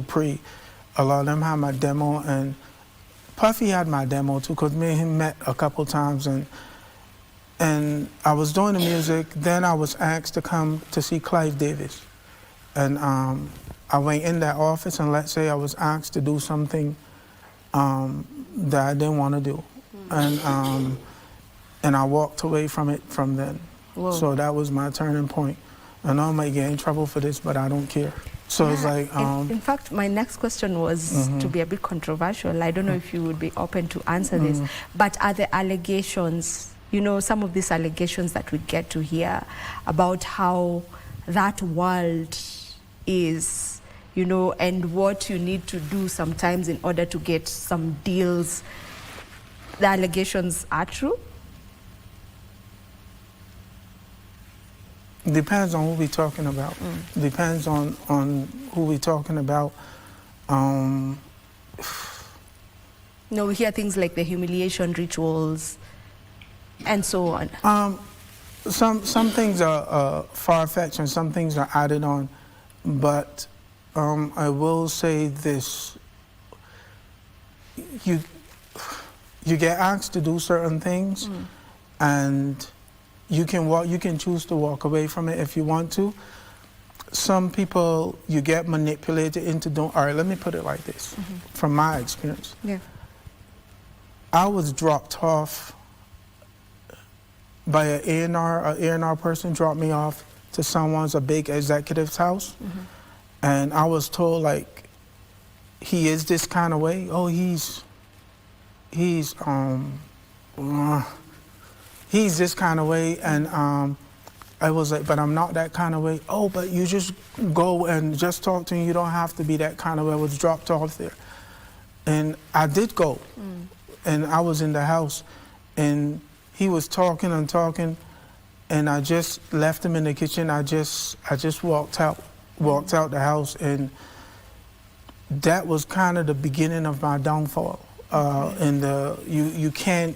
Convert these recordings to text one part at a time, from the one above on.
Dupree. A lot of them had my demo, and Puffy had my demo too, because me and him met a couple times, and I was doing the music. Then I was asked to come to see Clive Davis, and I went in that office, and let's say I was asked to do something that I didn't want to do, and I walked away from it from then. Whoa. So that was my turning point. I know I might get in trouble for this, but I don't care. So it's like... in fact, my next question was to be a bit controversial. I don't know if you would be open to answer this, but are the allegations, you know, some of these allegations that we get to hear about how that world is, you know, and what you need to do sometimes in order to get some deals, the allegations are true? Depends on who we're talking about. Depends on who we're talking about. No, we hear things like the humiliation rituals and so on. Some things are far-fetched and some things are added on, but I will say this: you get asked to do certain things, and you can choose to walk away from it if you want to. Some people, you get manipulated into doing, all right, let me put it like this, from my experience. Yeah. I was dropped off by an A&R person dropped me off to a big executive's house. And I was told, like, he is this kind of way. Oh, he's this kind of way, and I was like, but I'm not that kind of way. Oh, but you just go and just talk to me. You don't have to be that kind of way. I was dropped off there. And I did go, and I was in the house, and he was talking and talking, and I just left him in the kitchen. I just walked out the house, and that was kind of the beginning of my downfall. And you can't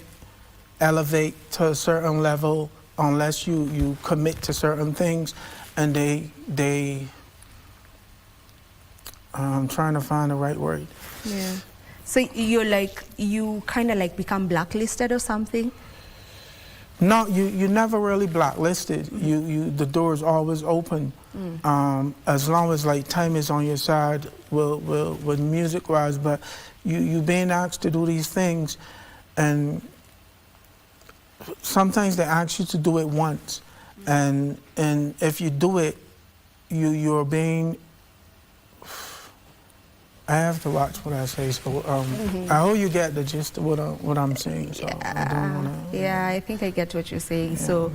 elevate to a certain level unless you commit to certain things, and I'm trying to find the right word. Yeah. So you kind of like become blacklisted or something? No, you never really blacklisted. The door is always open. As long as like time is on your side with music wise, but you being asked to do these things, and sometimes they ask you to do it once, and if you do it, you're being. I have to watch what I say, so I hope you get the gist of what I'm saying. So yeah, I don't wanna, yeah, I think I get what you're saying. Yeah. So,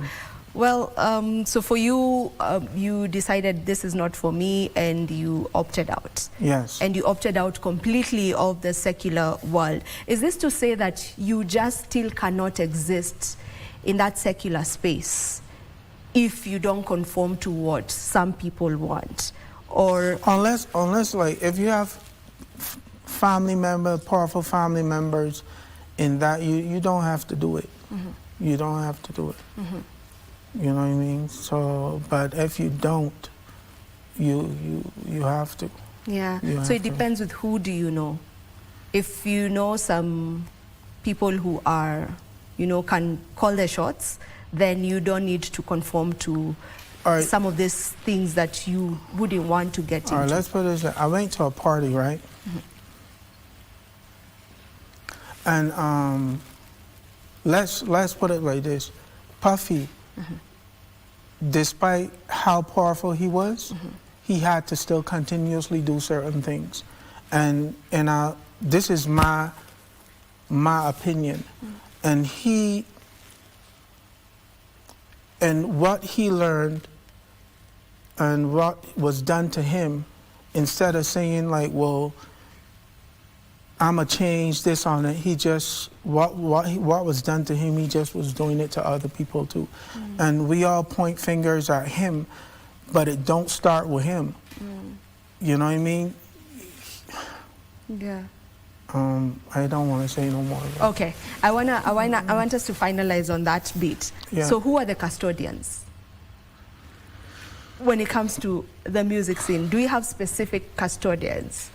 well, so for you, you decided this is not for me, and you opted out. Yes. And you opted out completely of the secular world. Is this to say that you just still cannot exist in that secular space if you don't conform to what some people want? Or unless like if you have powerful family members in that, you don't have to do it. You don't have to do it. You know what I mean? So, but if you don't, you have to. Yeah. So it depends with who do you know. If you know some people who are, you know, can call their shots, then you don't need to conform to some of these things that you wouldn't want to get into. All right, let's put it this way. I went to a party, right? And let's put it like this. Puffy, despite how powerful he was, he had to still continuously do certain things. And this is my opinion. And what he learned and what was done to him, instead of saying like, well, I'ma change this on it, he just, what was done to him, he just was doing it to other people too. And we all point fingers at him, but it don't start with him. You know what I mean? Yeah. I don't want to say no more. Okay, I want us to finalize on that bit. Yeah. So who are the custodians? when it comes to the music scene, do you have specific custodians?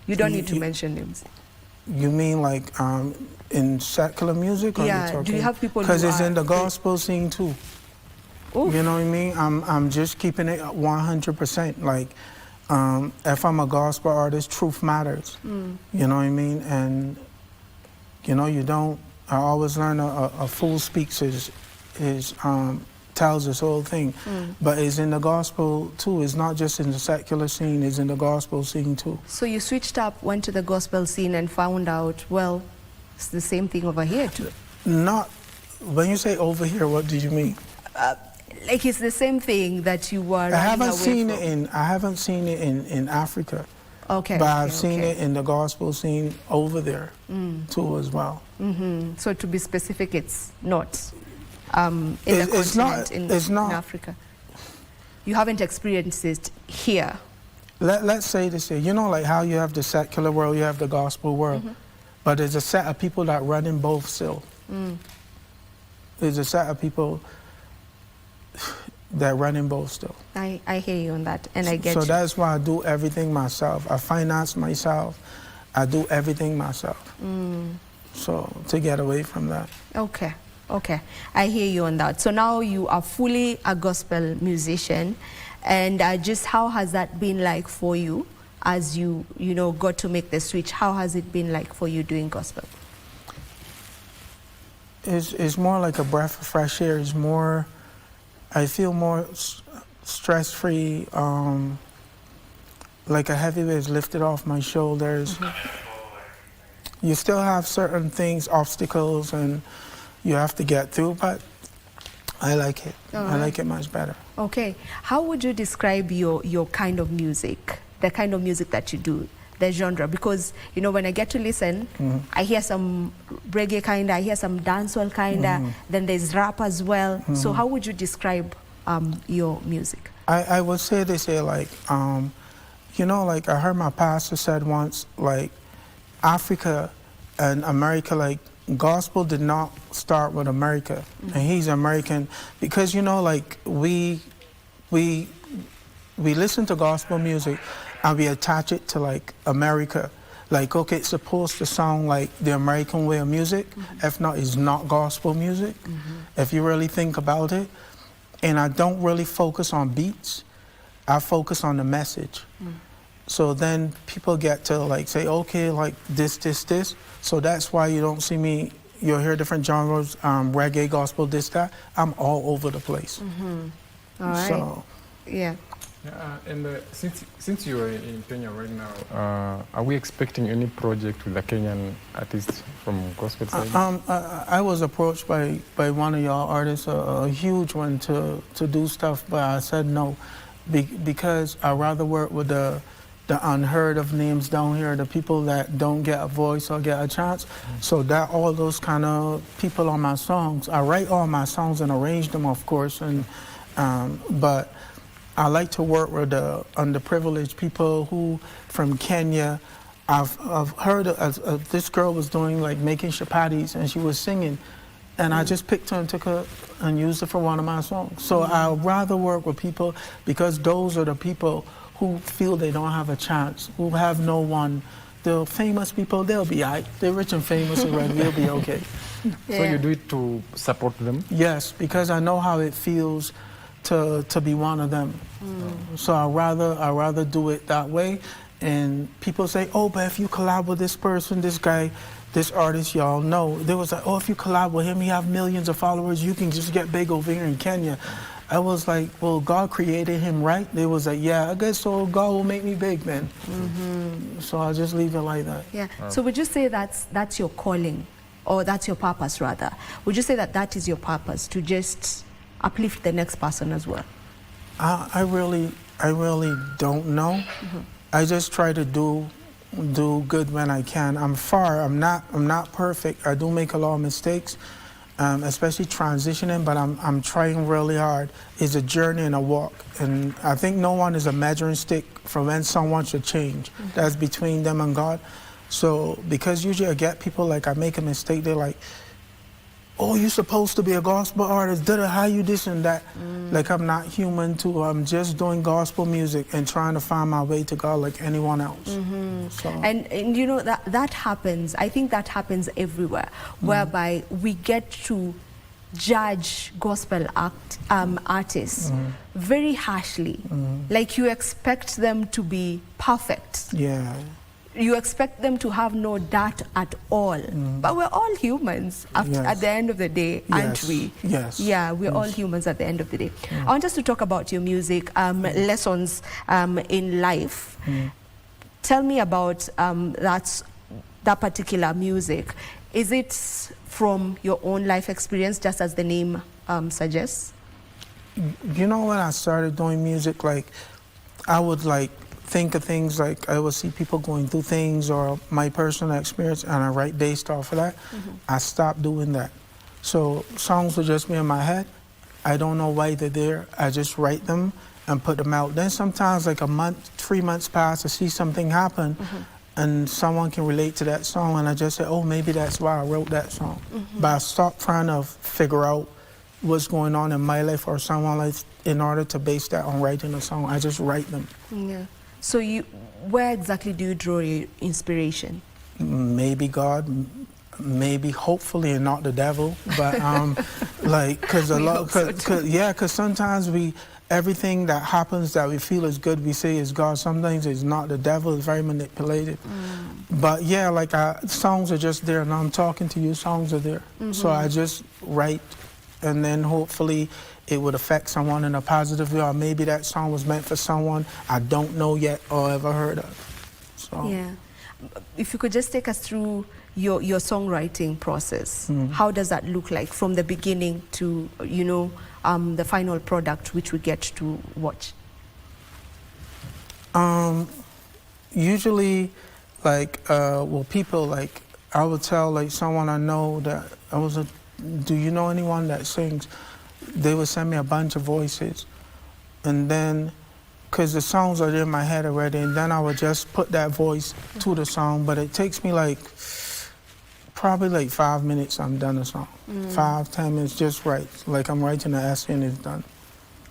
You don't need to mention names. You mean like in secular music? Or Yeah, do you have people who because it's are in the gospel scene too. Oof. You know what I mean? I'm just keeping it 100%. Like, if I'm a gospel artist, truth matters. You know what I mean? And, you know, you don't, I always learn a fool speaks tells this whole thing. But it's in the gospel too. It's not just in the secular scene, it's in the gospel scene too. So you switched up, went to the gospel scene and found out, well, it's the same thing over here too. Not, when you say over here, what do you mean? Like it's the same thing that you were I haven't seen from. it in Africa. Okay. But I've seen it in the gospel scene over there too as well. So to be specific, it's not in the continent, in Africa. You haven't experienced it here. Let's say this here. You know, like how you have the secular world, you have the gospel world, but there's a set of people that run in both still. There's a set of people that run in both still. I hear you on that, and I get you. So that's why I do everything myself. I finance myself. I do everything myself. So to get away from that. Okay. Okay, I hear you on that. So now you are fully a gospel musician, and just how has that been like for you as you got to make the switch? How has it been like for you doing gospel? It's more like a breath of fresh air. It's more, I feel more stress-free, like a heavy weight is lifted off my shoulders. You still have certain things, obstacles, and you have to get through, but I like it. I like it much better. Okay. How would you describe your kind of music, the kind of music that you do, the genre? Because, you know, when I get to listen, I hear some reggae kind of, I hear some dancehall kind of, then there's rap as well. So how would you describe your music? I would say this here, like, you know, like I heard my pastor said once, like, Africa and America, like, gospel did not start with America, and he's American because, you know, like we listen to gospel music and we attach it to like America. Like, okay, it's supposed to sound like the American way of music. If not, it's not gospel music. If you really think about it. And I don't really focus on beats. I focus on the message. So then people get to like say, okay, like this. So that's why you don't see me, you'll hear different genres, reggae, gospel, this, that. I'm all over the place. All right. So, yeah. And since you are in Kenya right now, are we expecting any project with a Kenyan artist from gospel side? I was approached by one of y'all artists, a huge one, to do stuff, but I said no, because I'd rather work with the unheard of names down here, the people that don't get a voice or get a chance. So that all those kind of people on my songs, I write all my songs and arrange them, of course, and but I like to work with the underprivileged people who from Kenya. I've heard of this girl was doing like making chapatis and she was singing, and I just picked her and took her and used her for one of my songs. So I'd rather work with people because those are the people who feel they don't have a chance, who have no one. The famous people, they'll be all right. They're rich and famous already, they'll be okay. So you do it to support them? Yes, because I know how it feels to be one of them. So I'd rather do it that way. And people say, oh, but if you collab with this person, this guy, this artist, y'all know. They was like, oh, if you collab with him, he have millions of followers, you can just get big over here in Kenya. I was like, well, God created him, right? They was like, yeah, I guess so. God will make me big then. So I'll just leave it like that. Yeah. So would you say that's your calling, or that's your purpose rather? Would you say that is your purpose, to just uplift the next person as well? I really don't know. I just try to do good when I can. I'm not perfect. I do make a lot of mistakes. Especially transitioning, but I'm trying really hard. It's a journey and a walk, and I think no one is a measuring stick for when someone should change. That's between them and God. So because usually I get people like I make a mistake, they're like, oh, you're supposed to be a gospel artist, how you this and that. Like I'm not human too. I'm just doing gospel music and trying to find my way to God like anyone else. So. And you know, that happens. I think that happens everywhere, whereby we get to judge gospel artists very harshly. Like you expect them to be perfect. Yeah. You expect them to have no dirt at all. But we're all humans at the end of the day, aren't we? Yes. Yeah, we're all humans at the end of the day. I want us to talk about your music, lessons in life. Tell me about that particular music. Is it from your own life experience, just as the name suggests? You know, when I started doing music, like I would like think of things like I would see people going through things or my personal experience and I write based off of that. I stopped doing that. So songs would just be in my head. I don't know why they're there. I just write them and put them out. Then sometimes like a month, 3 months pass, to see something happen and someone can relate to that song and I just say, oh, maybe that's why I wrote that song. But I stopped trying to figure out what's going on in my life or someone's life in order to base that on writing a song. I just write them. Yeah. So where exactly do you draw your inspiration? Maybe God, maybe hopefully and not the devil, but like because sometimes everything that happens that we feel is good, we say is God. Sometimes it's not. The devil is very manipulative. But yeah, like songs are just there, and I'm talking to you. Songs are there, so I just write, and then hopefully it would affect someone in a positive way, or maybe that song was meant for someone I don't know yet or ever heard of. So. Yeah. If you could just take us through your songwriting process. How does that look like from the beginning to, you know, the final product which we get to watch? Usually, like, well, people, like, I would tell, like, someone I know that do you know anyone that sings? They would send me a bunch of voices, and then, because the songs are in my head already, and then I would just put that voice to the song, but it takes me like, probably like 5 minutes, I'm done a song. 5, 10 minutes, just write. Like I'm writing an essay and it's done.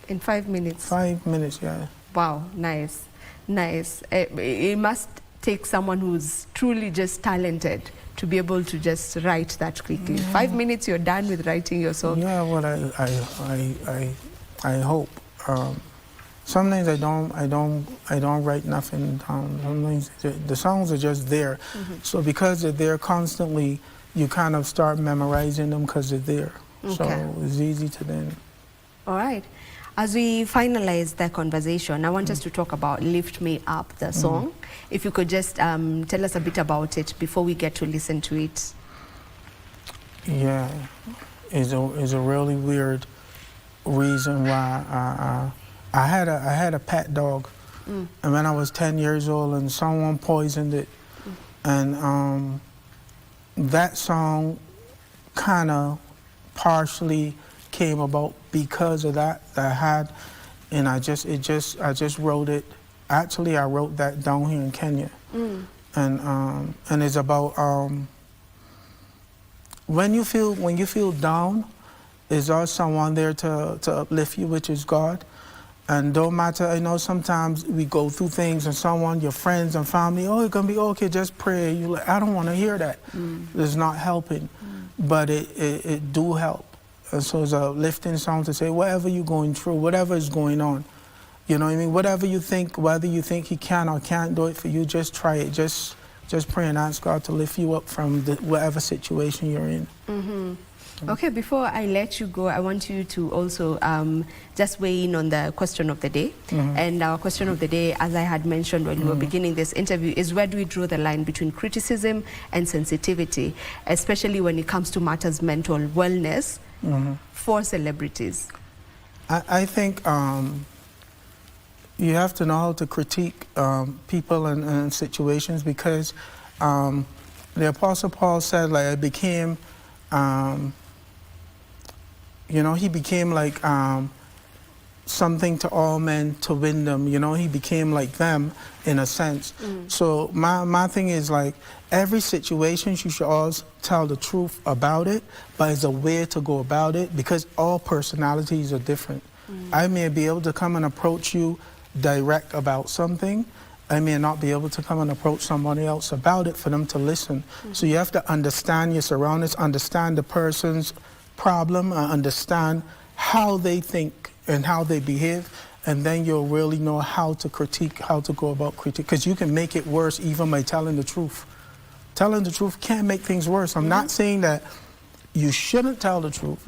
In 5 minutes? 5 minutes, yeah. Wow, nice, nice. It must take someone who's truly just talented to be able to just write that quickly. 5 minutes, you're done with writing your song. Yeah, well, I hope. Sometimes I don't write nothing down. Sometimes the songs are just there. So because they're there constantly, you kind of start memorizing them because they're there. Okay. So it's easy to then. All right. As we finalize the conversation, I want us to talk about Lift Me Up, the song. If you could just tell us a bit about it before we get to listen to it. Yeah, it's a really weird reason why I had a pet dog, and when I was 10 years old, and someone poisoned it, and that song kind of partially came about because of that I had, and I just wrote it. Actually, I wrote that down here in Kenya, and it's about when you feel down, is there someone there to uplift you, which is God. And don't matter, I know sometimes we go through things and someone, your friends and family, oh, it's gonna be okay, just pray. You like, I don't want to hear that. It's not helping, but it do help. And so it's a lifting song to say, whatever you're going through, whatever is going on, you know what I mean? Whatever you think, whether you think he can or can't do it for you, just try it. Just pray and ask God to lift you up from whatever situation you're in. Okay, before I let you go, I want you to also just weigh in on the question of the day. And our question of the day, as I had mentioned when we were beginning this interview, is where do we draw the line between criticism and sensitivity, especially when it comes to matters mental wellness for celebrities? I think you have to know how to critique people and situations, because the Apostle Paul said, like, I became... you know, he became like something to all men to win them. You know, he became like them in a sense. So my thing is like, every situation you should always tell the truth about it, but it's a way to go about it, because all personalities are different. I may be able to come and approach you direct about something. I may not be able to come and approach somebody else about it for them to listen. So you have to understand your surroundings, understand the person's problem, understand how they think and how they behave, and then you'll really know how to critique, how to go about critique, because you can make it worse even by telling the truth. Telling the truth can make things worse. I'm not saying that you shouldn't tell the truth,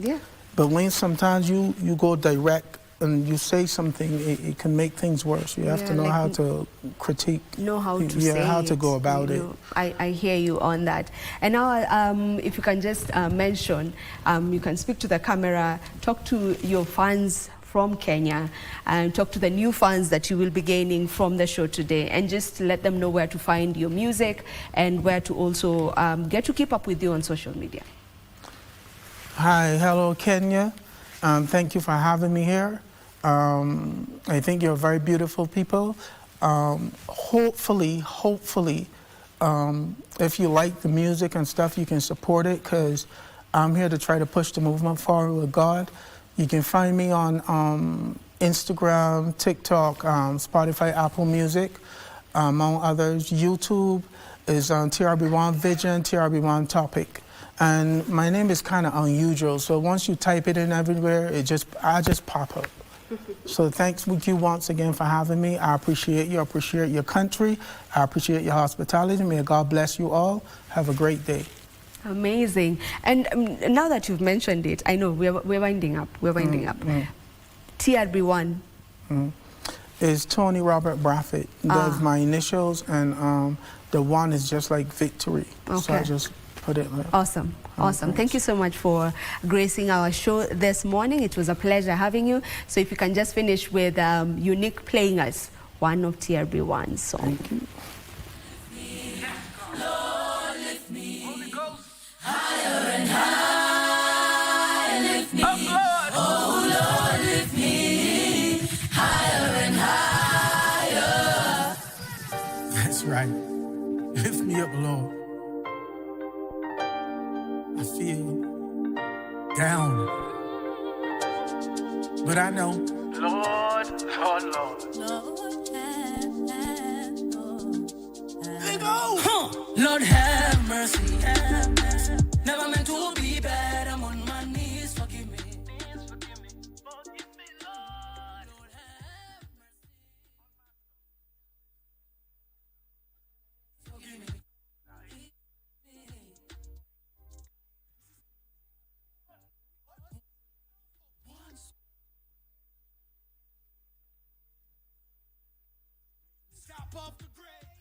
but when sometimes you go direct and you say something, it can make things worse. You have to know like how to critique. Know how to say how to it, go about it. I hear you on that. And now, if you can just mention, you can speak to the camera, talk to your fans from Kenya, and talk to the new fans that you will be gaining from the show today, and just let them know where to find your music and where to also get to keep up with you on social media. Hi, hello Kenya. Thank you for having me here. I think you're very beautiful people. Hopefully, if you like the music and stuff, you can support it, because I'm here to try to push the movement forward with God. You can find me on Instagram, TikTok, Spotify, Apple Music, among others. YouTube is on TRB1 Vision, TRB1 Topic. And my name is kind of unusual, so once you type it in everywhere, I just pop up. So thanks you once again for having me. I appreciate you. I appreciate your country. I appreciate your hospitality. May God bless you all. Have a great day. Amazing. And now that you've mentioned it, I know we're winding up. We're winding up. TRB1. Is Tony Robert Braffett. That's my initials, and the one is just like victory. Okay. So I just put it like. Awesome. Awesome. Thank you so much for gracing our show this morning. It was a pleasure having you. So if you can just finish with Unique playing us one of TRB1's songs. Thank you. Lord, lift me higher and higher. Lift me, oh Lord, lift me higher and higher. That's right. Lift me up, Lord. I feel down, but I know, Lord, Lord, Lord. Lord have mercy. Never meant to be bad. I'm on my knees. Forgive me. Lord have mercy. Forgive me. Stop off the grid.